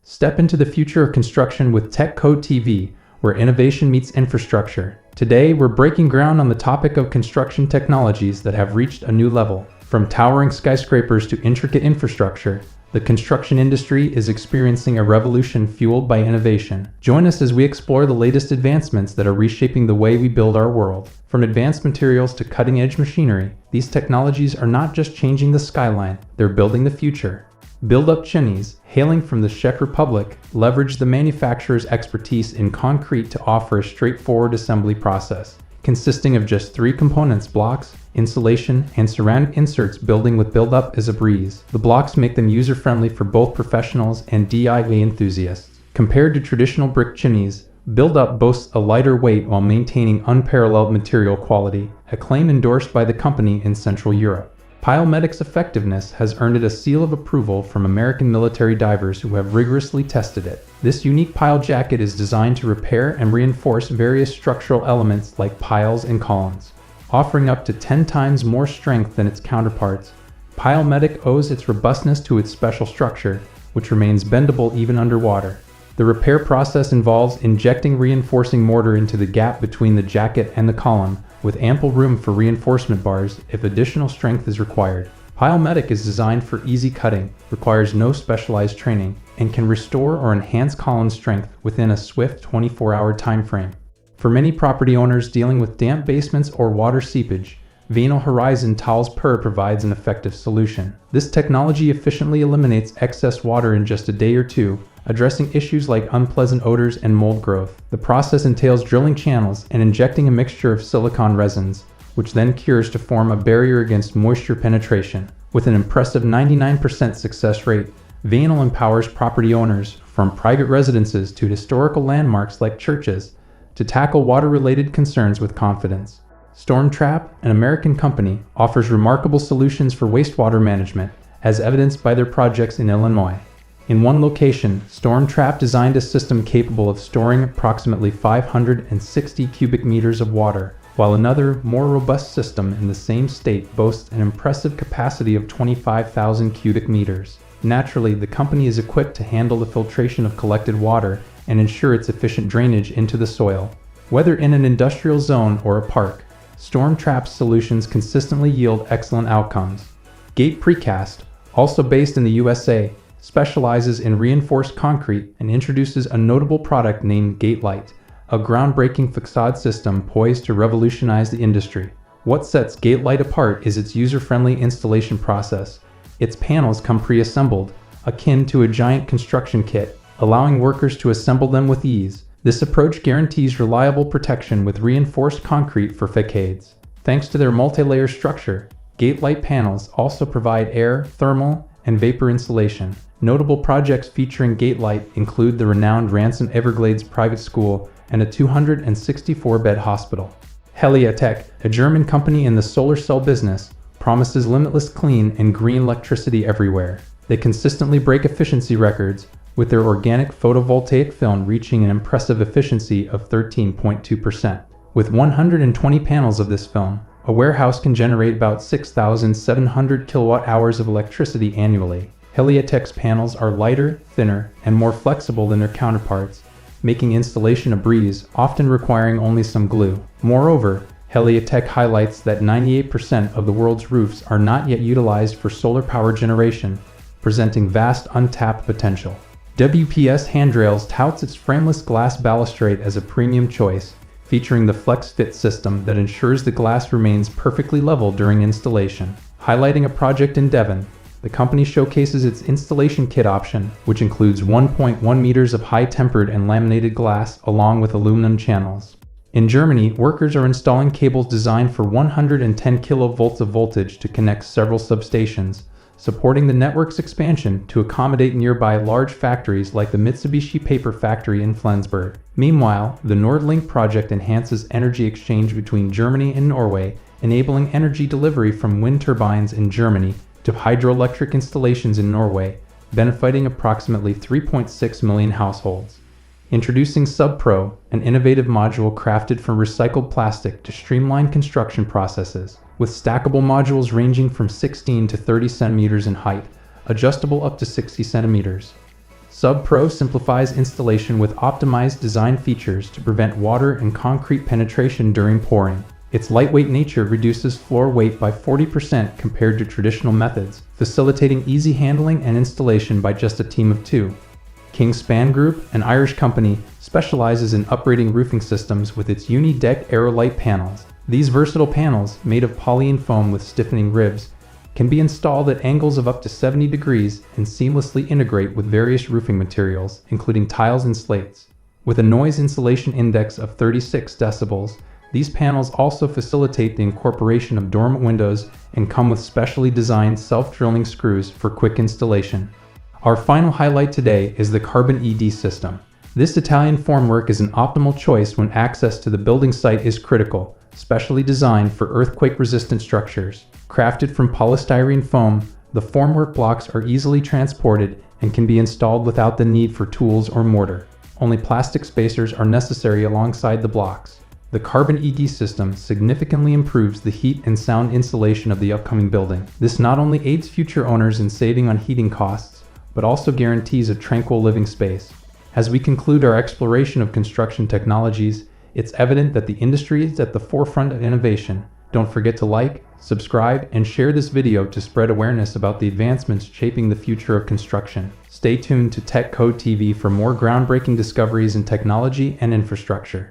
Step into the future of construction with TechCode TV, where innovation meets infrastructure. Today, we're breaking ground on the topic of construction technologies that have reached a new level. From towering skyscrapers to intricate infrastructure, the construction industry is experiencing a revolution fueled by innovation. Join us as we explore the latest advancements that are reshaping the way we build our world. From advanced materials to cutting-edge machinery, these technologies are not just changing the skyline, they're building the future. Build-up chimneys, hailing from the Czech Republic, leverage the manufacturer's expertise in concrete to offer a straightforward assembly process. Consisting of just 3 components: blocks, insulation, and ceramic inserts. Building with build-up is a breeze. The blocks make them user-friendly for both professionals and DIY enthusiasts. Compared to traditional brick chimneys, build-up boasts a lighter weight while maintaining unparalleled material quality, a claim endorsed by the company in Central Europe. PileMedic's effectiveness has earned it a seal of approval from American military divers who have rigorously tested it. This unique pile jacket is designed to repair and reinforce various structural elements like piles and columns. Offering up to 10 times more strength than its counterparts, PileMedic owes its robustness to its special structure, which remains bendable even underwater. The repair process involves injecting reinforcing mortar into the gap between the jacket and the column, with ample room for reinforcement bars if additional strength is required. PileMedic is designed for easy cutting, requires no specialized training, and can restore or enhance column strength within a swift 24-hour time frame. For many property owners dealing with damp basements or water seepage, VEINAL Horizontalsperre provides an effective solution. This technology efficiently eliminates excess water in just a day or two, addressing issues like unpleasant odors and mold growth. The process entails drilling channels and injecting a mixture of silicone resins, which then cures to form a barrier against moisture penetration. With an impressive 99% success rate, VEINAL empowers property owners, from private residences to historical landmarks like churches, to tackle water-related concerns with confidence. StormTrap, an American company, offers remarkable solutions for wastewater management, as evidenced by their projects in Illinois. In one location, StormTrap designed a system capable of storing approximately 560 cubic meters of water, while another, more robust system in the same state boasts an impressive capacity of 25,000 cubic meters. Naturally, the company is equipped to handle the filtration of collected water and ensure its efficient drainage into the soil. Whether in an industrial zone or a park, StormTrap's solutions consistently yield excellent outcomes. Gate Precast, also based in the USA, specializes in reinforced concrete and introduces a notable product named GateLite, a groundbreaking facade system poised to revolutionize the industry. What sets GateLite apart is its user-friendly installation process. Its panels come pre-assembled, akin to a giant construction kit, allowing workers to assemble them with ease. This approach guarantees reliable protection with reinforced concrete for decades. Thanks to their multi-layer structure, GateLite panels also provide air, thermal, and vapor insulation. Notable projects featuring GateLite include the renowned Ransom Everglades Private School and a 264-bed hospital. Heliatek, a German company in the solar cell business, promises limitless clean and green electricity everywhere. They consistently break efficiency records, with their organic photovoltaic film reaching an impressive efficiency of 13.2%. With 120 panels of this film, a warehouse can generate about 6,700 kilowatt-hours of electricity annually. Heliatek's panels are lighter, thinner, and more flexible than their counterparts, making installation a breeze, often requiring only some glue. Moreover, Heliatek highlights that 98% of the world's roofs are not yet utilized for solar power generation, presenting vast untapped potential. WPS Handrails touts its frameless glass balustrade as a premium choice, featuring the Flex Fit system that ensures the glass remains perfectly level during installation. Highlighting a project in Devon, the company showcases its installation kit option, which includes 1.1 meters of high-tempered and laminated glass along with aluminum channels. In Germany, workers are installing cables designed for 110 kilovolts of voltage to connect several substations, supporting the network's expansion to accommodate nearby large factories like the Mitsubishi paper factory in Flensburg. Meanwhile, the NordLink project enhances energy exchange between Germany and Norway, enabling energy delivery from wind turbines in Germany to hydroelectric installations in Norway, benefiting approximately 3.6 million households. Introducing SubPro, an innovative module crafted from recycled plastic to streamline construction processes. With stackable modules ranging from 16 to 30 centimeters in height, adjustable up to 60 centimeters. Sub Pro simplifies installation with optimized design features to prevent water and concrete penetration during pouring. Its lightweight nature reduces floor weight by 40% compared to traditional methods, facilitating easy handling and installation by just a team of 2. Kingspan Group, an Irish company, specializes in upgrading roofing systems with its Unidek AeroLite panels. These versatile panels, made of polyene foam with stiffening ribs, can be installed at angles of up to 70 degrees and seamlessly integrate with various roofing materials, including tiles and slates. With a noise insulation index of 36 decibels, these panels also facilitate the incorporation of dormant windows and come with specially designed self-drilling screws for quick installation. Our final highlight today is the Carbon ED system. This Italian formwork is an optimal choice when access to the building site is critical, specially designed for earthquake-resistant structures. Crafted from polystyrene foam, the formwork blocks are easily transported and can be installed without the need for tools or mortar. Only plastic spacers are necessary alongside the blocks. The Carbon ED system significantly improves the heat and sound insulation of the upcoming building. This not only aids future owners in saving on heating costs, but also guarantees a tranquil living space. As we conclude our exploration of construction technologies, it's evident that the industry is at the forefront of innovation. Don't forget to like, subscribe, and share this video to spread awareness about the advancements shaping the future of construction. Stay tuned to TechCode TV for more groundbreaking discoveries in technology and infrastructure.